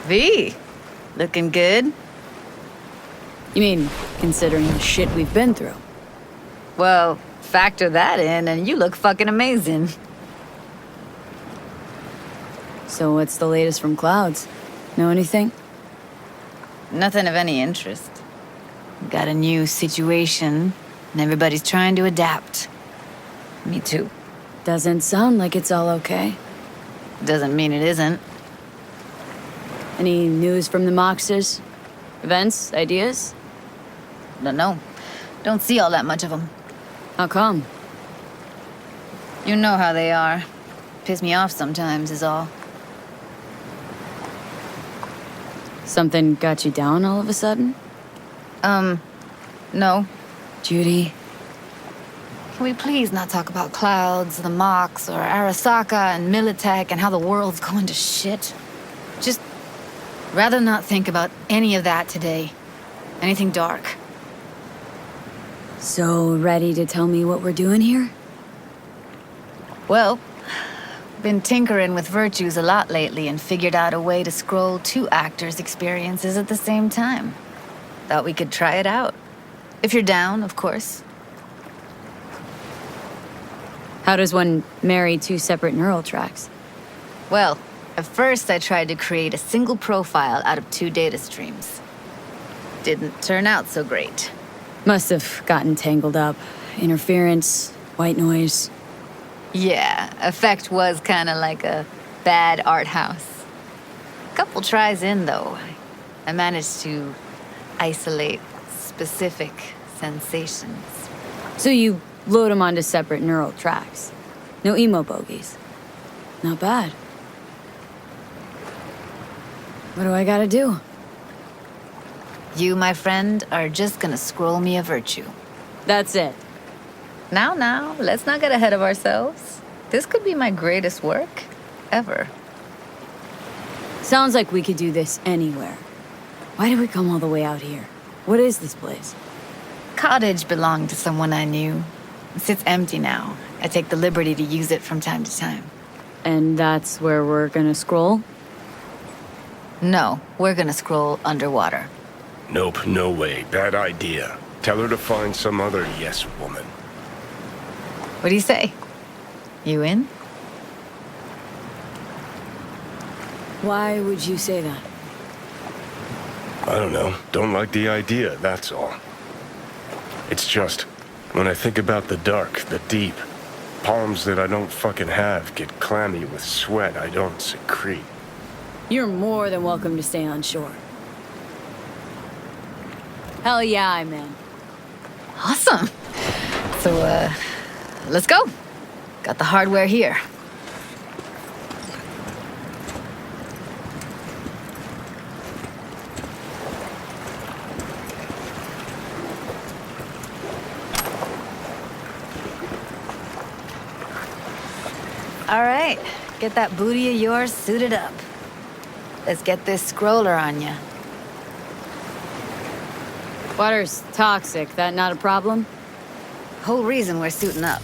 V, looking good? You mean, considering the shit we've been through? Well, factor that in and you look fucking amazing. So what's the latest from Clouds? Know anything? Nothing of any interest. Got a new situation, and everybody's trying to adapt. Me too. Doesn't sound like it's all okay. Doesn't mean it isn't. Any news from the Moxers? Events? Ideas? Don't know. Don't see all that much of them. How come? You know how they are. Piss me off sometimes is all. Something got you down all of a sudden? No. Judy? Can we please not talk about Clouds, the Mox, or Arasaka and Militech and how the world's going to shit? Just rather not think about any of that today. Anything dark. So, ready to tell me what we're doing here? Well, been tinkering with virtues a lot lately and figured out a way to scroll two actors' experiences at the same time. Thought we could try it out. If you're down, of course. How does one marry two separate neural tracks? Well, at first I tried to create a single profile out of two data streams. Didn't turn out so great. Must have gotten tangled up. Interference, white noise. Yeah, effect was kinda like a bad art house. Couple tries in, though, I managed to isolate specific sensations. So you load them onto separate neural tracks. No emo bogies. Not bad. What do I gotta do? You, my friend, are just gonna scroll me a virtue. That's it. Now, let's not get ahead of ourselves. This could be my greatest work ever. Sounds like we could do this anywhere. Why did we come all the way out here? What is this place? Cottage belonged to someone I knew. It sits empty now. I take the liberty to use it from time to time. And that's where we're gonna scroll? No, we're gonna scroll underwater. Nope, no way. Bad idea. Tell her to find some other yes woman. What do you say? You in? Why would you say that? I don't know. Don't like the idea, that's all. It's just, when I think about the dark, the deep, palms that I don't fucking have get clammy with sweat I don't secrete. You're more than welcome to stay on shore. Hell yeah, I'm in. Awesome. So, let's go. Got the hardware here. All right, get that booty of yours suited up. Let's get this scroller on ya. Water's toxic, that not a problem? Whole reason we're suiting up.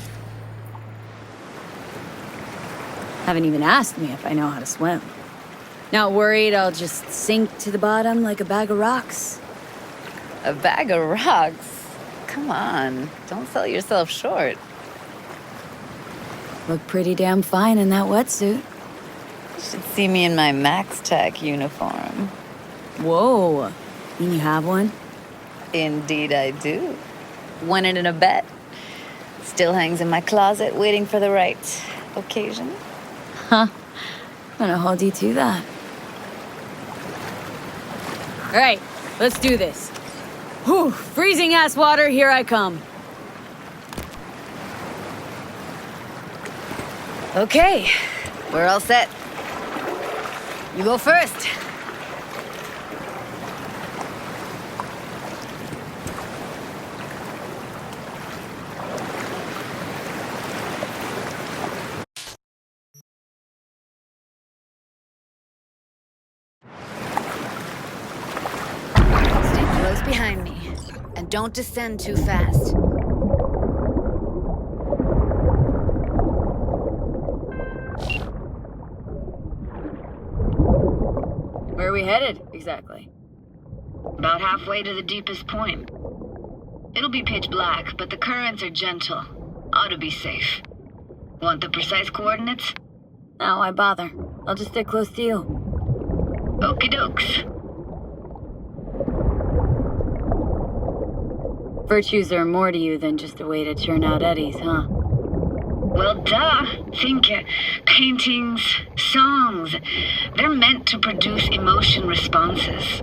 Haven't even asked me if I know how to swim. Not worried I'll just sink to the bottom like a bag of rocks. A bag of rocks? Come on, don't sell yourself short. Look pretty damn fine in that wetsuit. You should see me in my Max Tech uniform. Whoa, mean you have one? Indeed I do. Won it in a bet. Still hangs in my closet waiting for the right occasion. Huh, I'm gonna hold you to that. All right, let's do this. Whew, freezing ass water, here I come. Okay, we're all set. You go first. Stay close behind me, and don't descend too fast. Where are we headed, exactly? About halfway to the deepest point. It'll be pitch black, but the currents are gentle. Ought to be safe. Want the precise coordinates? No, why bother? I'll just stick close to you. Okie dokes. Virtues are more to you than just a way to churn out eddies, huh? Well, duh. Think paintings, songs. They're meant to produce emotion responses.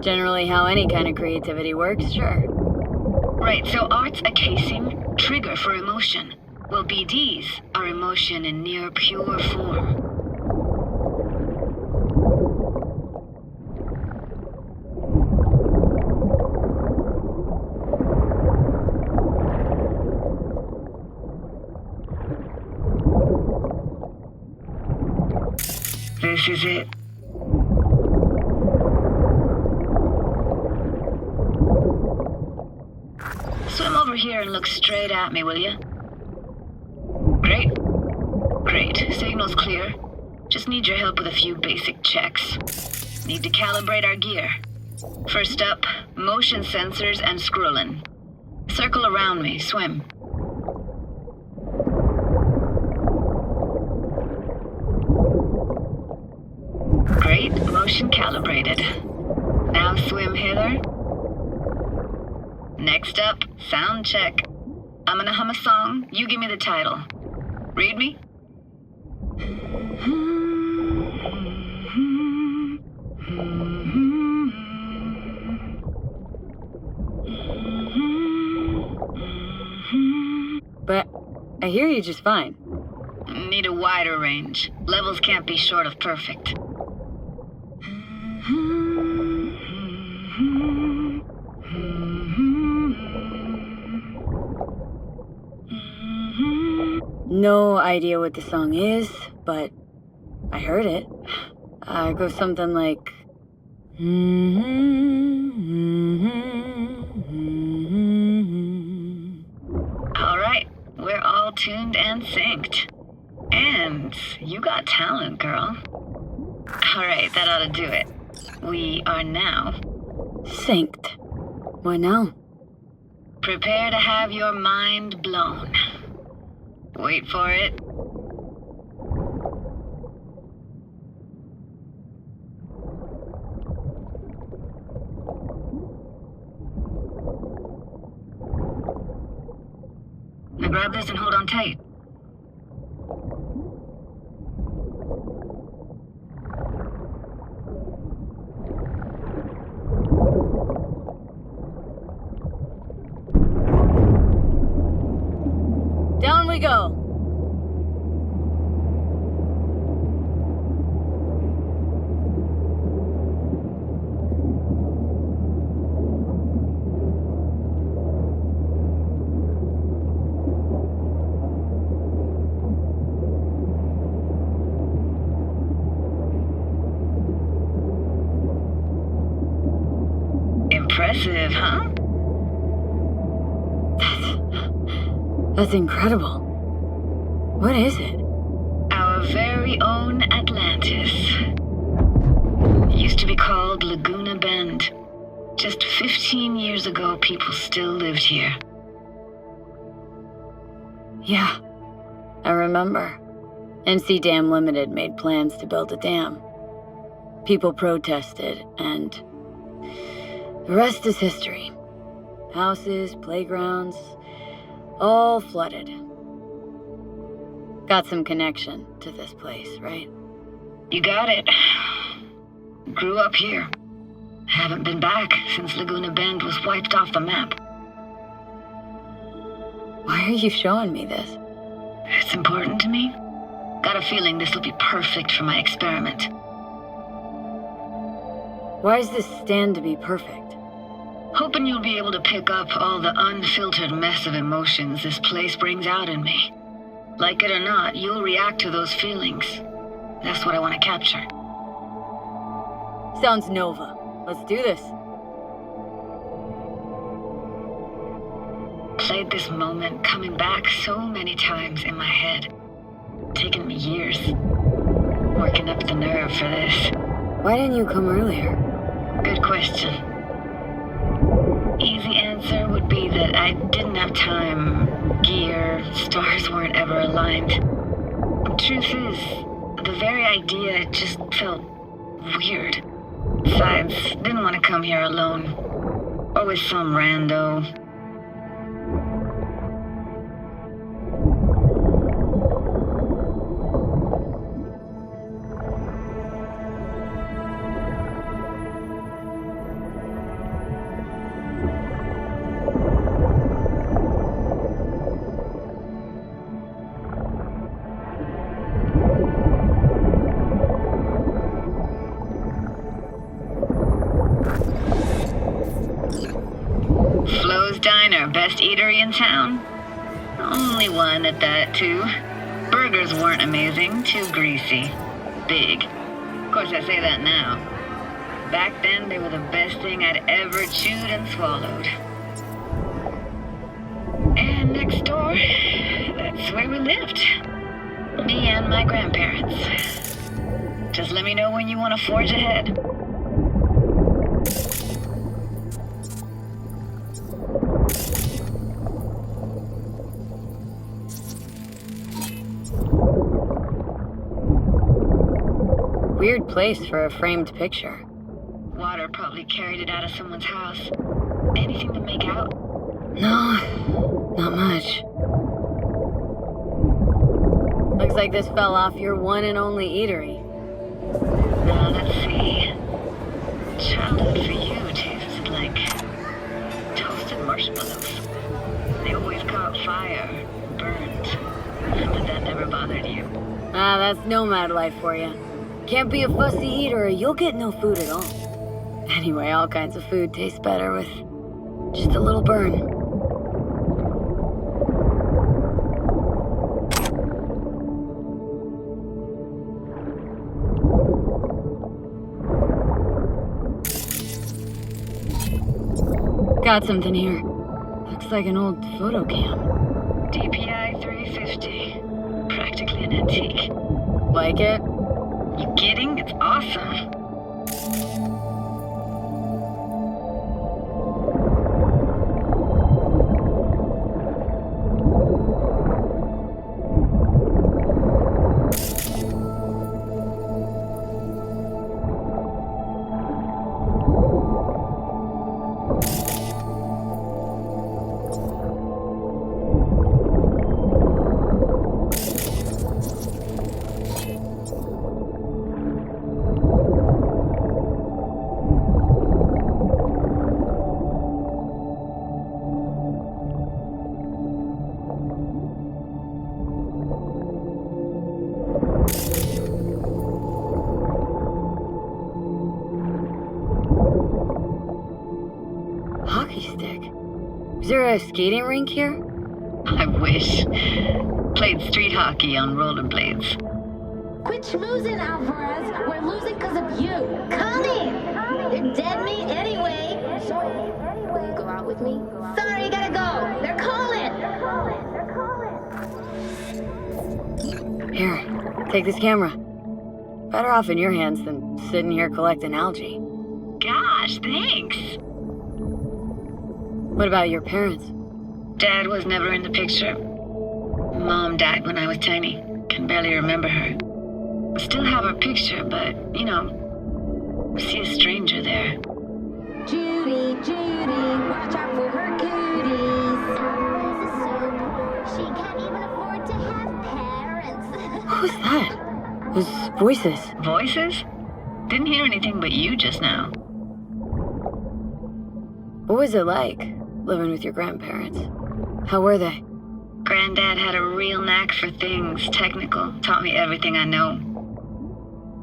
Generally how any kind of creativity works, sure. Right, so art's a casing, trigger for emotion. Well, BDs are emotion in near pure form. This is it. Swim over here and look straight at me, will you? Great. Great. Signal's clear. Just need your help with a few basic checks. Need to calibrate our gear. First up, motion sensors and scrolling. Circle around me. Swim. Great. Motion calibrated. Now swim hither. Next up, sound check. I'm gonna hum a song. You give me the title. Read me? But I hear you just fine. Need a wider range. Levels can't be short of perfect. No idea what the song is, but I heard it. It goes something like... All right, we're all tuned and synced. And you got talent, girl. All right, that ought to do it. We are now... Synced. What now? Prepare to have your mind blown. Wait for it. Now grab this and hold on tight. Down we go. Impressive, huh? That's incredible. What is it? Our very own Atlantis. Used to be called Laguna Bend. Just 15 years ago, people still lived here. Yeah, I remember. NC Dam Limited made plans to build a dam. People protested, and the rest is history. Houses, playgrounds, all flooded. Got some connection to this place, right? You got it. Grew up here. Haven't been back since Laguna Bend was wiped off the map. Why are you showing me this? It's important to me. Got a feeling this will be perfect for my experiment. Why does this stand to be perfect? Hoping you'll be able to pick up all the unfiltered mess of emotions this place brings out in me. Like it or not, you'll react to those feelings. That's what I want to capture. Sounds Nova. Let's do this. Played this moment coming back so many times in my head. Taken me years. Working up the nerve for this. Why didn't you come earlier? Good question. Easy answer would be that I didn't have time, gear, stars weren't ever aligned. Truth is, the very idea just felt weird. Besides, didn't want to come here alone. Or with some rando. Best eatery in town? Only one at that, too. Burgers weren't amazing, too greasy. Big. Of course, I say that now. Back then, they were the best thing I'd ever chewed and swallowed. And next door, that's where we lived. Me and my grandparents. Just let me know when you want to forge ahead. Weird place for a framed picture. Water probably carried it out of someone's house. Anything to make out? No, not much. Looks like this fell off your one and only eatery. Now, let's see. Childhood for you tasted like toasted marshmallows. They always caught fire, burned. But that never bothered you. Ah, that's nomad life for you. Can't be a fussy eater or you'll get no food at all. Anyway, all kinds of food tastes better with just a little burn. Got something here. Looks like an old photo cam. DPI 350. Practically an antique. Like it? You kidding? It's awesome. Is there a skating rink here? I wish. Played street hockey on rollerblades. Quit schmoozing, Alvarez. We're losing because of you. Come in. They're dead meat anyway. Will you go out with me? Sorry, gotta go. They're calling. Here, take this camera. Better off in your hands than sitting here collecting algae. Gosh, thanks. What about your parents? Dad was never in the picture. Mom died when I was tiny. Can barely remember her. Still have her picture, but, you know, see a stranger there. Judy, watch out for her cooties. This is so poor. She can't even afford to have parents. What was that? Those voices. Voices? Didn't hear anything but you just now. What was it like, living with your grandparents? How were they? Granddad had a real knack for things technical. Taught me everything I know.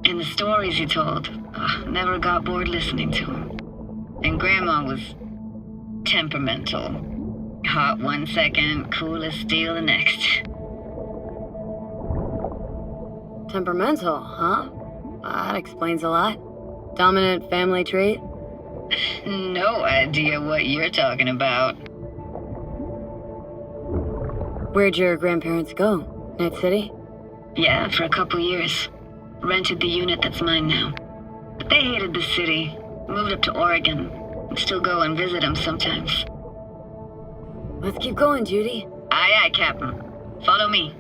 And the stories he told, never got bored listening to him. And Grandma was temperamental. Hot 1 second, cool as steel the next. Temperamental, huh? That explains a lot. Dominant family trait? No idea what you're talking about. Where'd your grandparents go? Night City? Yeah, for a couple years. Rented the unit that's mine now. But they hated the city, moved up to Oregon, and still go and visit him sometimes. Let's keep going, Judy. Aye, aye, Captain. Follow me.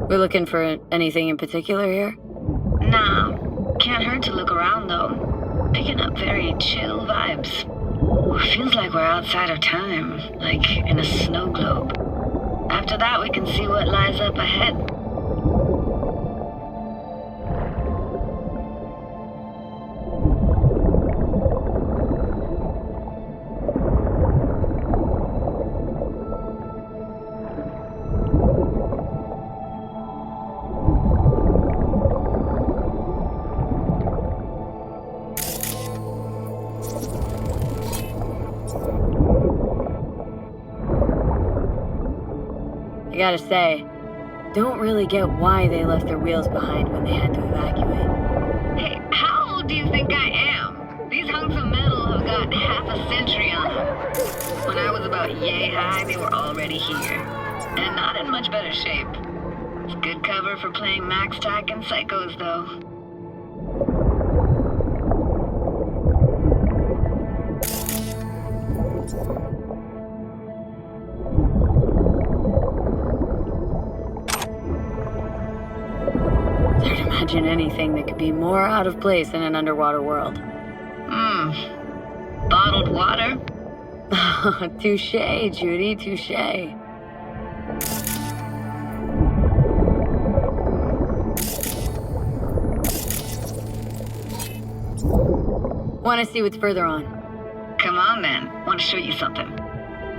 We're looking for anything in particular here? Nah. Can't hurt to look around, though. Picking up very chill vibes. Feels like we're outside of time, like in a snow globe. After that, we can see what lies up ahead. I gotta say, don't really get why they left their wheels behind when they had to evacuate. Hey, how old do you think I am? These hunks of metal have got half a century on them. When I was about yay high, they were already here. And not in much better shape. It's good cover for playing Max Tack and Psychos, though. Imagine anything that could be more out of place in an underwater world. Bottled water? Touché, Judy, touché. Want to see what's further on? Come on, then. Want to show you something.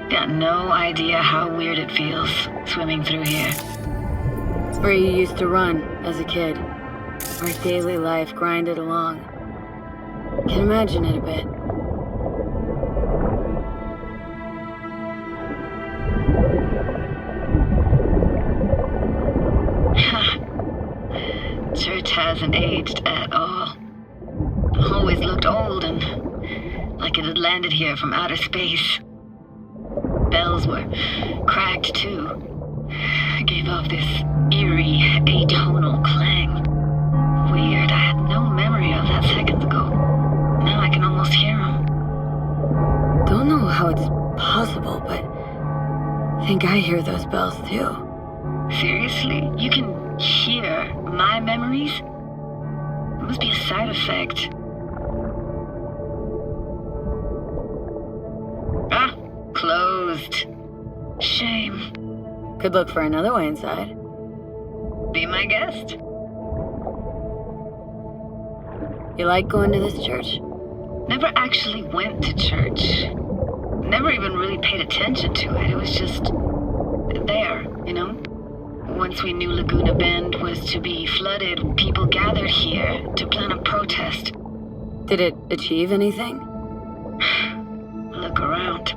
Got no idea how weird it feels swimming through here. Where you used to run as a kid. Where daily life grinded along. Can imagine it a bit. Church hasn't aged at all. Always looked old and like it had landed here from outer space. Bells were cracked too. Gave off this eerie, atonal clang. Weird, I had no memory of that seconds ago. Now I can almost hear them. Don't know how it's possible, but I think I hear those bells too. Seriously? You can hear my memories? It must be a side effect. Ah, closed. Shame. Could look for another way inside. Be my guest. You like going to this church? Never actually went to church. Never even really paid attention to it. It was just there, you know? Once we knew Laguna Bend was to be flooded, people gathered here to plan a protest. Did it achieve anything? Look around.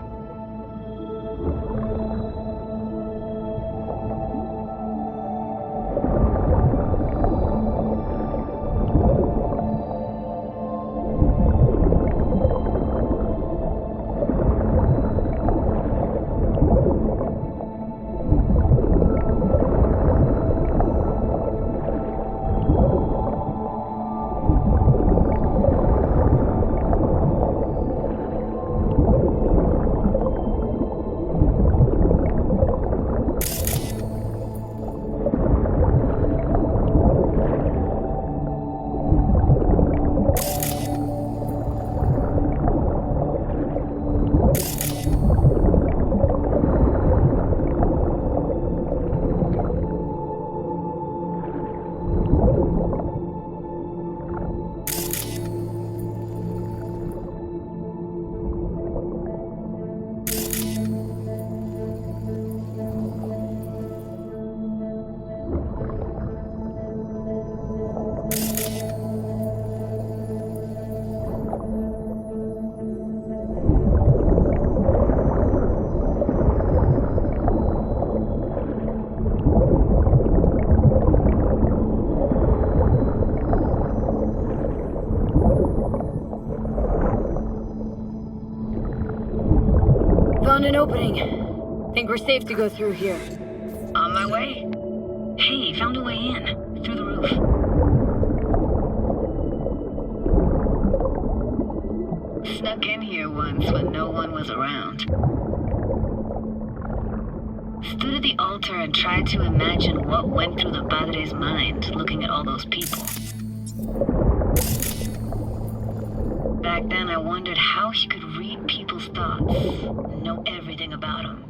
Found an opening. Think we're safe to go through here. On my way. Hey, found a way in. Through the roof. Snuck in here once when no one was around. Stood at the altar and tried to imagine what went through the Padre's mind looking at all those people. Back then, I wondered how he could read people's thoughts and know everything about them.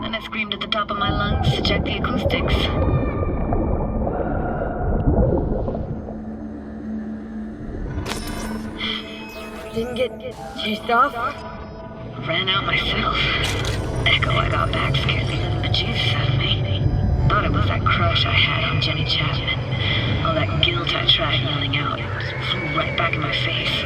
Then I screamed at the top of my lungs to check the acoustics. Didn't get chased off? Ran out myself. Echo I got back scared the living bejesus out of me. Thought it was that crush I had on Jenny Chapman. All that guilt I tried yelling out flew right back in my face.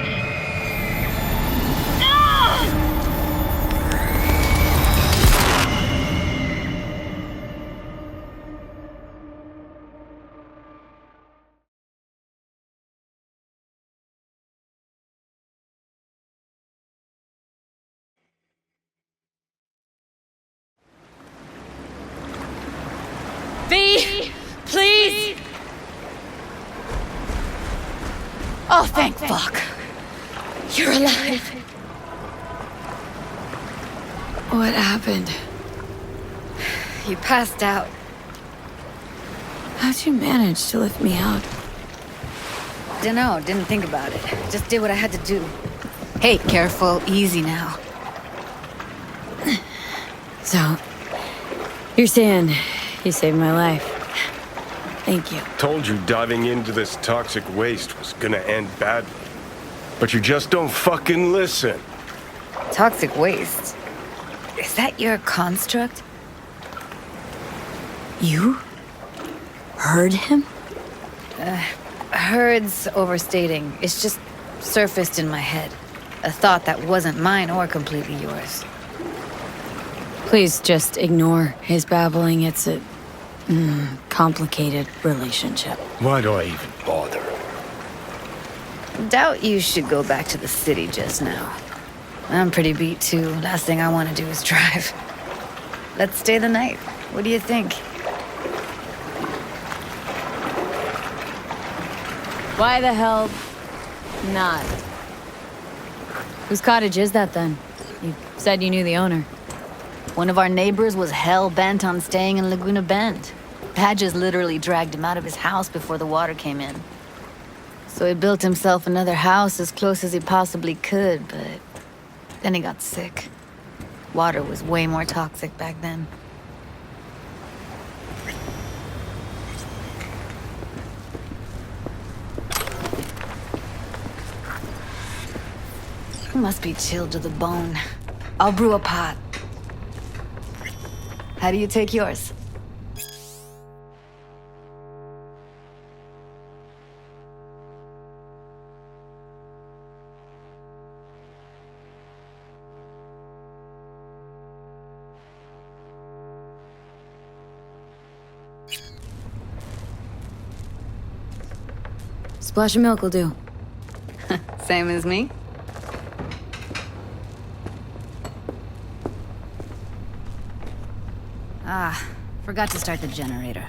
V, please! Oh, thank fuck. You're alive. What happened? You passed out. How'd you manage to lift me out? Dunno, didn't think about it. Just did what I had to do. Hey, careful, easy now. So, you're saying you saved my life. Thank you. Told you diving into this toxic waste was gonna end badly. But you just don't fucking listen. Toxic waste? Is that your construct? You? Heard him? Heard's overstating. It's just surfaced in my head. A thought that wasn't mine or completely yours. Please just ignore his babbling. It's a complicated relationship. Why do I even bother? Doubt you should go back to the city just now. I'm pretty beat too. Last thing I want to do is drive. Let's stay the night. What do you think? Why the hell not? Whose cottage is that then? You said you knew the owner. One of our neighbors was hell-bent on staying in Laguna Bend. Padges literally dragged him out of his house before the water came in. So he built himself another house as close as he possibly could, but then he got sick. Water was way more toxic back then. He must be chilled to the bone. I'll brew a pot. How do you take yours? Splash of milk will do. Same as me? Ah, forgot to start the generator.